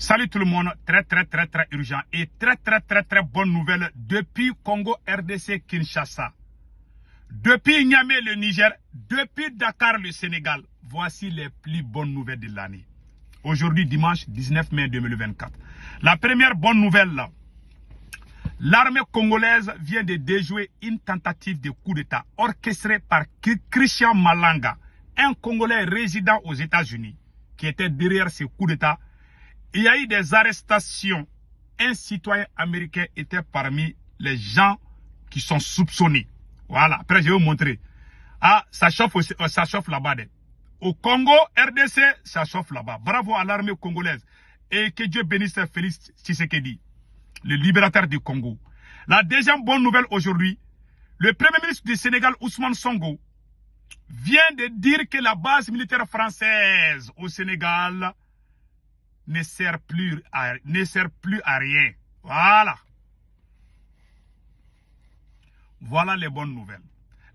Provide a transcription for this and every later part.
Salut tout le monde, très urgent et très bonne nouvelle depuis Congo RDC Kinshasa. Depuis Niamey le Niger, depuis Dakar le Sénégal, voici les plus bonnes nouvelles de l'année. Aujourd'hui dimanche 19 mai 2024. La première bonne nouvelle là, l'armée congolaise vient de déjouer une tentative de coup d'État orchestrée par Christian Malanga, un Congolais résident aux États-Unis, qui était derrière ce coup d'État. Il y a eu des arrestations. Un citoyen américain était parmi les gens qui sont soupçonnés. Voilà, après je vais vous montrer. Ah, ça chauffe là-bas. Au Congo, RDC, ça chauffe là-bas. Bravo à l'armée congolaise. Et que Dieu bénisse Félix Tshisekedi, le libérateur du Congo. La deuxième bonne nouvelle aujourd'hui, le premier ministre du Sénégal, Ousmane Sonko, vient de dire que la base militaire française au Sénégal ne sert plus à rien. Voilà. Voilà les bonnes nouvelles.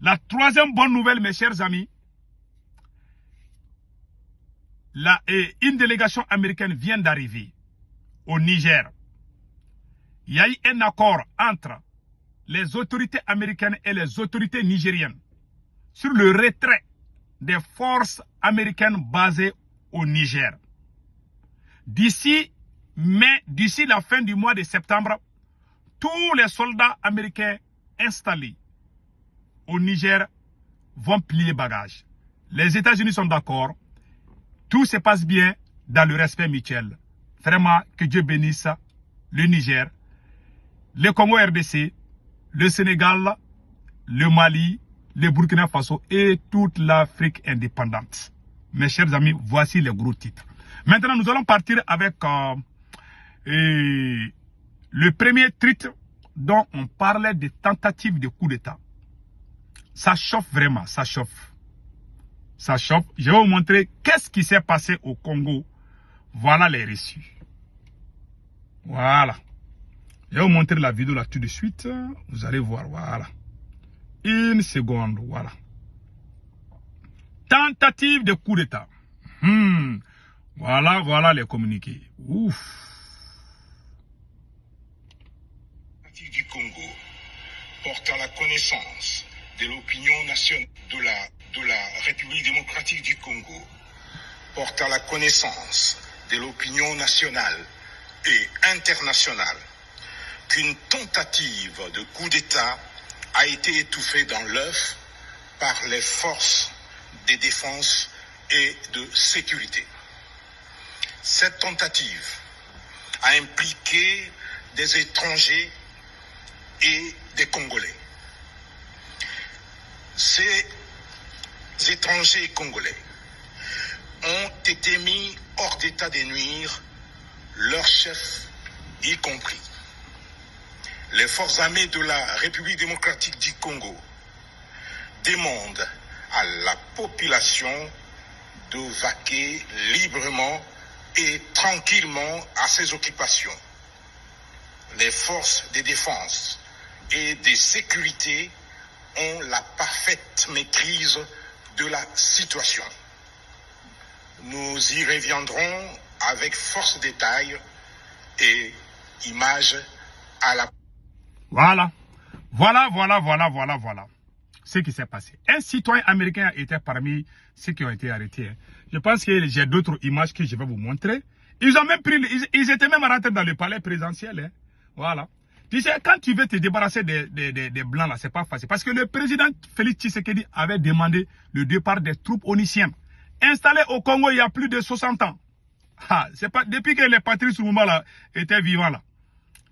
La troisième bonne nouvelle, mes chers amis, une délégation américaine vient d'arriver au Niger. Il y a eu un accord entre les autorités américaines et les autorités nigériennes sur le retrait des forces américaines basées au Niger. D'ici la fin du mois de septembre, tous les soldats américains installés au Niger vont plier bagages. Les États-Unis sont d'accord. Tout se passe bien dans le respect mutuel. Vraiment, que Dieu bénisse le Niger, le Congo RDC, le Sénégal, le Mali, le Burkina Faso et toute l'Afrique indépendante. Mes chers amis, voici les gros titres. Maintenant, nous allons partir avec le premier titre dont on parlait de tentative de coup d'État. Ça chauffe vraiment, ça chauffe. Ça chauffe. Je vais vous montrer qu'est-ce qui s'est passé au Congo. Voilà les reçus. Voilà. Je vais vous montrer la vidéo là tout de suite. Vous allez voir, voilà. Une seconde, voilà. Tentative de coup d'État. Voilà les communiqués. Ouf. Du Congo porte à la connaissance de l'opinion nationale de la République démocratique du Congo, porte à la connaissance de l'opinion nationale et internationale qu'une tentative de coup d'État a été étouffée dans l'œuf par les forces de défense et de sécurité. Cette tentative a impliqué des étrangers et des Congolais. Ces étrangers congolais ont été mis hors d'état de nuire, leurs chefs y compris. Les forces armées de la République démocratique du Congo demandent à la population de vaquer librement et tranquillement à ses occupations. Les forces de défense et de sécurité ont la parfaite maîtrise de la situation. Nous y reviendrons avec force détail et images à la... Voilà. Ce qui s'est passé. Un citoyen américain était parmi ceux qui ont été arrêtés. Je pense que j'ai d'autres images que je vais vous montrer. Ils ont même ils étaient même rentrés dans le palais présidentiel. Voilà. Tu sais, quand tu veux te débarrasser des blancs là, c'est pas facile. Parce que le président Félix Tshisekedi avait demandé le départ des troupes oniciennes installées au Congo il y a plus de 60 ans. Ah, c'est pas depuis que les Patrice Lumumba là étaient vivants là.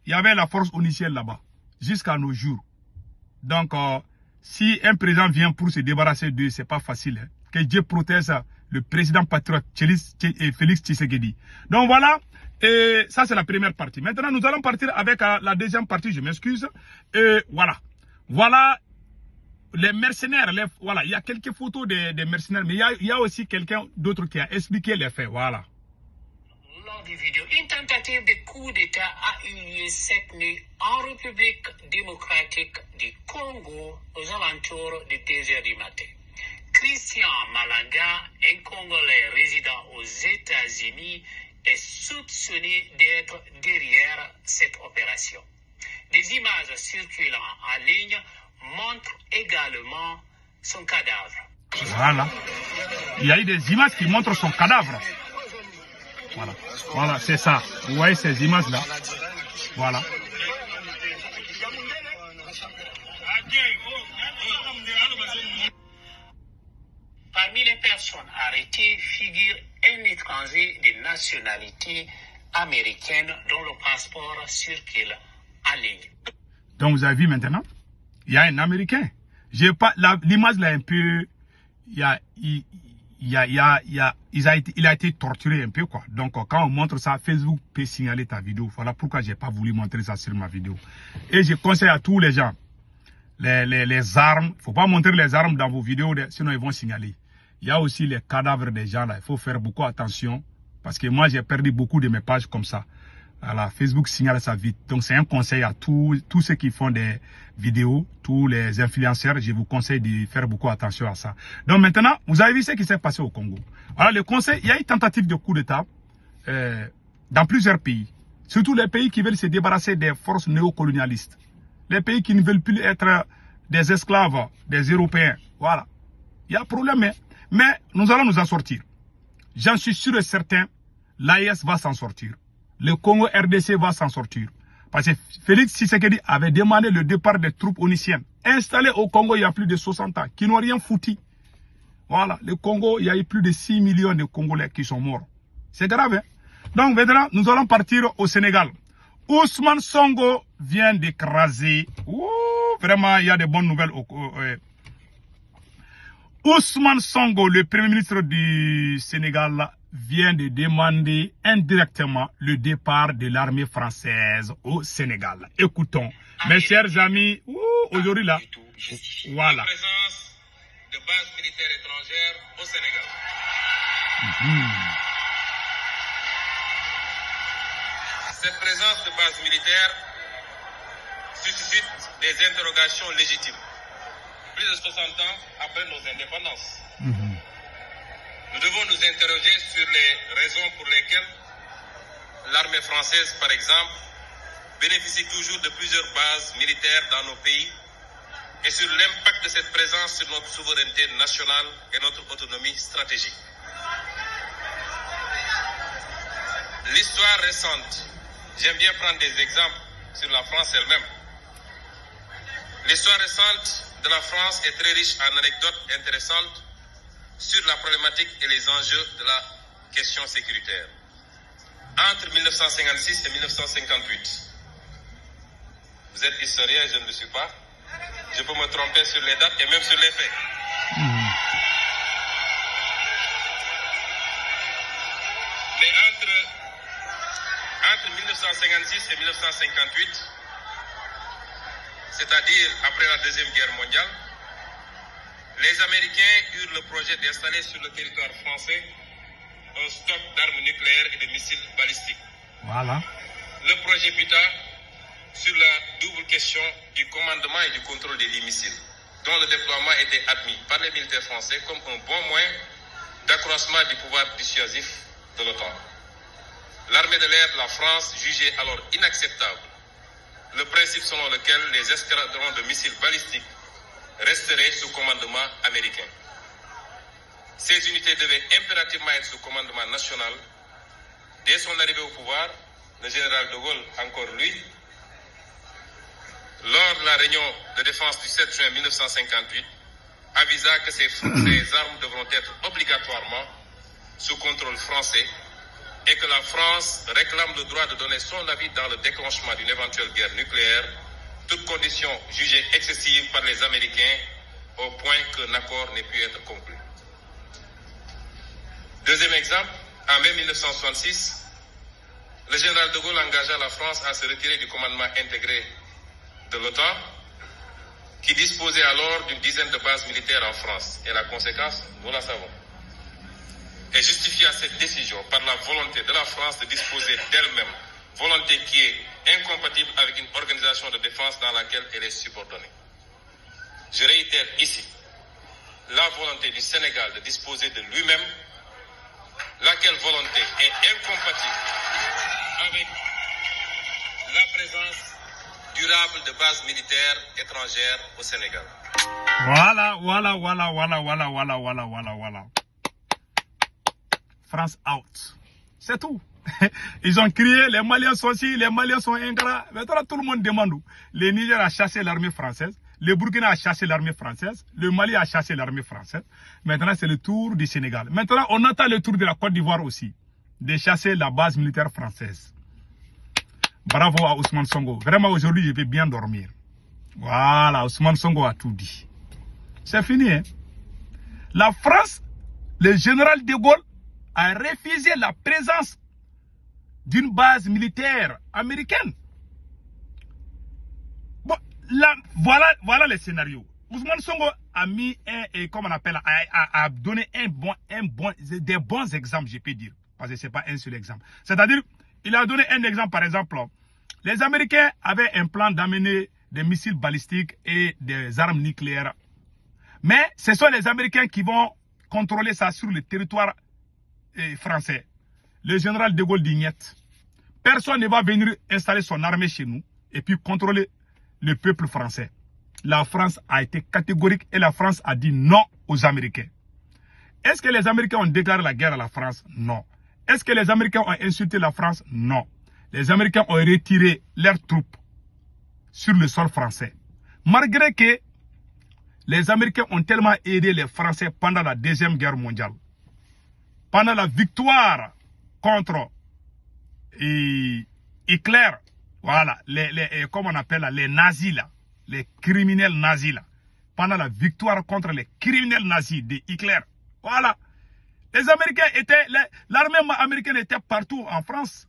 Il y avait la force onicienne là-bas jusqu'à nos jours. Donc si un président vient pour se débarrasser d'eux, c'est pas facile. Que Dieu protège le président patriote Félix Tshisekedi. Donc voilà. Et ça, c'est la première partie. Maintenant, nous allons partir avec la deuxième partie. Je m'excuse. Et voilà. Voilà les mercenaires. Voilà. Il y a quelques photos des mercenaires. Mais il y a aussi quelqu'un d'autre qui a expliqué les faits. Voilà. Lors des vidéos, une tentative de coup d'État a eu lieu cette nuit en République démocratique du Congo aux alentours de 2h du matin. Christian Malanga, un Congolais résident aux États-Unis, est soupçonné d'être derrière cette opération. Des images circulant en ligne montrent également son cadavre. Voilà. Il y a eu des images qui montrent son cadavre. Voilà. Voilà, c'est ça. Vous voyez ces images-là. Voilà. Parmi les personnes arrêtées figure un étranger de nationalité américaine dont le passeport circule en ligne. Donc vous avez vu maintenant, il y a un Américain. J'ai pas l'image là un peu, il a été torturé un peu quoi. Donc quand on montre ça, Facebook peut signaler ta vidéo. Voilà pourquoi j'ai pas voulu montrer ça sur ma vidéo. Et je conseille à tous les gens, les armes, faut pas montrer les armes dans vos vidéos, sinon ils vont signaler. Il y a aussi les cadavres des gens là, il faut faire beaucoup attention parce que moi j'ai perdu beaucoup de mes pages comme ça. Voilà, Facebook signale ça vite. Donc c'est un conseil à tous ceux qui font des vidéos, tous les influenceurs, je vous conseille de faire beaucoup attention à ça. Donc maintenant, vous avez vu ce qui s'est passé au Congo. Voilà, le conseil, il y a une tentative de coup d'État dans plusieurs pays. Surtout les pays qui veulent se débarrasser des forces néocolonialistes. Les pays qui ne veulent plus être des esclaves des Européens. Voilà. Il y a un problème, mais nous allons nous en sortir. J'en suis sûr et certain, l'AES va s'en sortir. Le Congo RDC va s'en sortir. Parce que Félix Tshisekedi avait demandé le départ des troupes oniciennes installées au Congo il y a plus de 60 ans, qui n'ont rien foutu. Voilà, le Congo, il y a eu plus de 6 millions de Congolais qui sont morts. C'est grave, hein? Donc maintenant, nous allons partir au Sénégal. Ousmane Sonko vient d'écraser. Vraiment, il y a de bonnes nouvelles. Ousmane Sonko, le premier ministre du Sénégal, vient de demander indirectement le départ de l'armée française au Sénégal. Écoutons, mes chers amis, aujourd'hui là, voilà. Présence de bases militaires étrangères au Sénégal. Cette présence de bases militaires suscite des interrogations légitimes. Plus de 60 ans après nos indépendances. Nous devons nous interroger sur les raisons pour lesquelles l'armée française, par exemple, bénéficie toujours de plusieurs bases militaires dans nos pays et sur l'impact de cette présence sur notre souveraineté nationale et notre autonomie stratégique. L'histoire récente, j'aime bien prendre des exemples sur la France elle-même. L'histoire récente de la France est très riche en anecdotes intéressantes sur la problématique et les enjeux de la question sécuritaire. Entre 1956 et 1958, vous êtes historien, je ne le suis pas. Je peux me tromper sur les dates et même sur les faits. Mais entre 1956 et 1958, c'est-à-dire après la Deuxième Guerre mondiale, les Américains eurent le projet d'installer sur le territoire français un stock d'armes nucléaires et de missiles balistiques. Voilà. Le projet buta sur la double question du commandement et du contrôle des missiles, dont le déploiement était admis par les militaires français comme un bon moyen d'accroissement du pouvoir dissuasif de l'OTAN. L'armée de l'air de la France jugeait alors inacceptable le principe selon lequel les escadrons de missiles balistiques resteraient sous commandement américain. Ces unités devaient impérativement être sous commandement national. Dès son arrivée au pouvoir, le général de Gaulle, encore lui, lors de la réunion de défense du 7 juin 1958, avisa que ces armes devront être obligatoirement sous contrôle français et que la France réclame le droit de donner son avis dans le déclenchement d'une éventuelle guerre nucléaire, toute condition jugée excessive par les Américains au point qu'un accord n'ait pu être conclu. Deuxième exemple, en mai 1966, le général de Gaulle engagea la France à se retirer du commandement intégré de l'OTAN, qui disposait alors d'une dizaine de bases militaires en France. Et la conséquence, nous la savons. Et justifia cette décision par la volonté de la France de disposer d'elle-même, volonté qui est incompatible avec une organisation de défense dans laquelle elle est subordonnée. Je réitère ici la volonté du Sénégal de disposer de lui-même, laquelle volonté est incompatible durable de bases militaires étrangères au Sénégal. Voilà. France out. C'est tout. Ils ont crié, les Maliens sont ci, les Maliens sont ingrats. Maintenant, tout le monde demande où. Le Niger a chassé l'armée française. Le Burkina a chassé l'armée française. Le Mali a chassé l'armée française. Maintenant, c'est le tour du Sénégal. Maintenant, on attend le tour de la Côte d'Ivoire aussi. De chasser la base militaire française. Bravo à Ousmane Sonko. Vraiment, aujourd'hui, je vais bien dormir. Voilà, Ousmane Sonko a tout dit. C'est fini, hein. La France, le général de Gaulle, a refusé la présence d'une base militaire américaine. Bon, là, voilà le scénario. Ousmane Sonko a mis comment on appelle, a donné des bons exemples, je peux dire. Parce que ce n'est pas un seul exemple. C'est-à-dire, il a donné un exemple, par exemple, les Américains avaient un plan d'amener des missiles balistiques et des armes nucléaires. Mais ce sont les Américains qui vont contrôler ça sur le territoire français. Le général de Gaulle dit niet. Personne ne va venir installer son armée chez nous et puis contrôler le peuple français. La France a été catégorique et la France a dit non aux Américains. Est-ce que les Américains ont déclaré la guerre à la France? Non. Est-ce que les Américains ont insulté la France? Non. Les Américains ont retiré leurs troupes sur le sol français. Malgré que les Américains ont tellement aidé les Français pendant la Deuxième Guerre mondiale. Pendant la victoire contre Hitler, voilà, comme on appelle les nazis là, les criminels nazis là. Pendant la victoire contre les criminels nazis de Hitler, voilà. Les Américains étaient, l'armée américaine était partout en France.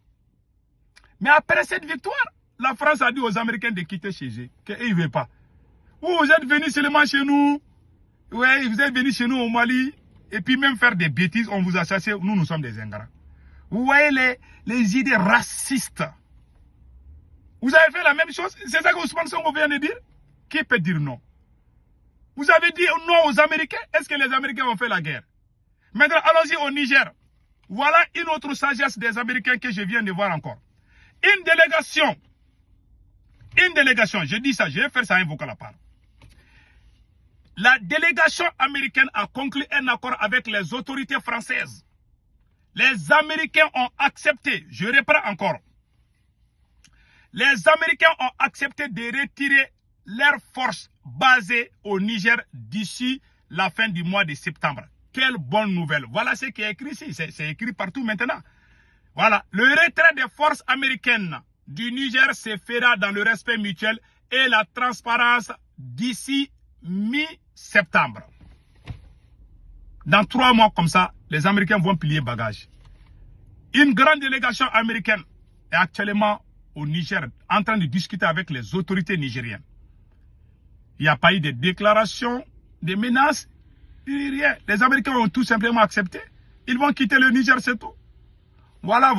Mais après cette victoire, la France a dit aux Américains de quitter chez eux, qu'ils ne veulent pas. Vous êtes venus seulement chez nous, ouais, vous êtes venus chez nous au Mali, et puis même faire des bêtises, on vous a chassé, nous sommes des ingrats. Vous voyez les idées racistes. Vous avez fait la même chose, c'est ça que Ousmane Sonko vient de dire. Qui peut dire non? Vous avez dit non aux Américains, est-ce que les Américains ont fait la guerre? Maintenant, allons-y au Niger. Voilà une autre sagesse des Américains que je viens de voir encore. Une délégation, je dis ça, je vais faire ça un vocal à part. La délégation américaine a conclu un accord avec les autorités françaises. Les Américains ont accepté, je reprends encore. Les Américains ont accepté de retirer leurs forces basées au Niger d'ici la fin du mois de septembre. Quelle bonne nouvelle. Voilà ce qui est écrit ici. C'est écrit partout maintenant. Voilà. Le retrait des forces américaines du Niger se fera dans le respect mutuel et la transparence d'ici mi-septembre. Dans 3 mois comme ça, les Américains vont plier bagage. Une grande délégation américaine est actuellement au Niger en train de discuter avec les autorités nigériennes. Il n'y a pas eu de déclaration, de menaces, rien. Les Américains ont tout simplement accepté. Ils vont quitter le Niger, c'est tout. Voilà.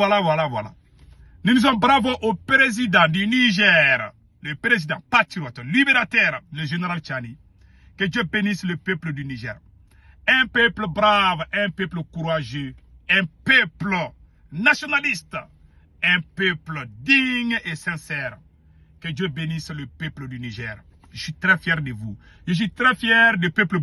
Nous sommes bravos au président du Niger, le président patriote, libérateur, le général Tchani. Que Dieu bénisse le peuple du Niger. Un peuple brave, un peuple courageux, un peuple nationaliste, un peuple digne et sincère. Que Dieu bénisse le peuple du Niger. Je suis très fier de vous. Je suis très fier du peuple